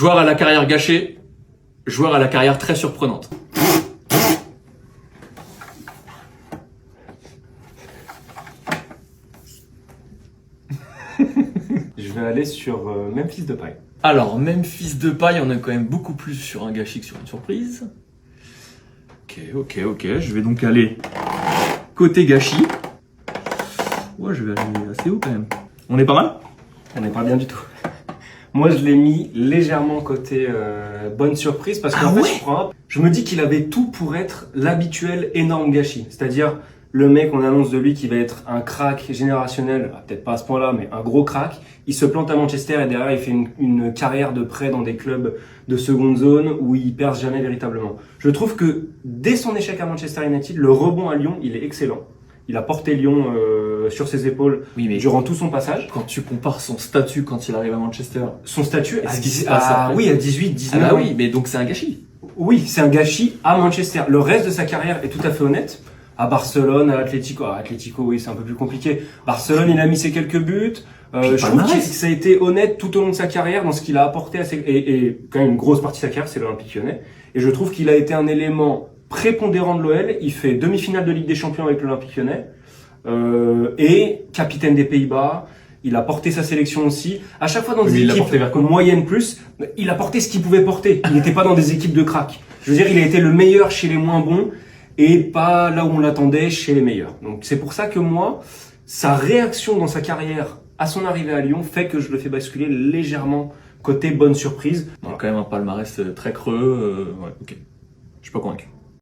Joueur à la carrière gâchée, joueur à la carrière très surprenante. Je vais aller sur Memphis Depay. Alors, Memphis Depay, on est quand même beaucoup plus sur un gâchis que sur une surprise. Ok. Je vais donc aller côté gâchis. Ouais, je vais aller assez haut quand même. On est pas mal? On n'est pas bien du tout. Moi, je l'ai mis légèrement côté bonne surprise parce qu'en fait, je me dis qu'il avait tout pour être l'habituel énorme gâchis. C'est-à-dire le mec, on annonce de lui qu'il va être un crack générationnel, peut-être pas à ce point-là, mais un gros crack. Il se plante à Manchester et derrière, il fait une carrière de prêt dans des clubs de seconde zone où il perce jamais véritablement. Je trouve que dès son échec à Manchester United, le rebond à Lyon, il est excellent. Il a porté Lyon sur ses épaules durant tout son passage. Quand tu compares son statut quand il arrive à Manchester, son statut à 18, 19 Ah ans. Oui, mais donc c'est un gâchis. Oui, c'est un gâchis à Manchester. Le reste de sa carrière est tout à fait honnête. À Barcelone, à Atlético. Atlético, oui, c'est un peu plus compliqué. Barcelone, il a mis ses quelques buts. Je trouve que ça a été honnête tout au long de sa carrière dans ce qu'il a apporté et quand même une grosse partie de sa carrière, c'est l'Olympique Lyonnais. Et je trouve qu'il a été un élément prépondérant de l'OL. Il fait demi-finale de Ligue des Champions avec l'Olympique Lyonnais et capitaine des Pays-Bas. Il a porté sa sélection aussi. À chaque fois dans des équipes moyennes plus, il a porté ce qu'il pouvait porter. Il n'était pas dans des équipes de crack. Je veux dire, il a été le meilleur chez les moins bons et pas là où on l'attendait chez les meilleurs. Donc c'est pour ça que moi, sa réaction dans sa carrière à son arrivée à Lyon fait que je le fais basculer légèrement côté bonne surprise. Donc quand même un palmarès très creux. Ouais, ok. Je suis pas convaincu.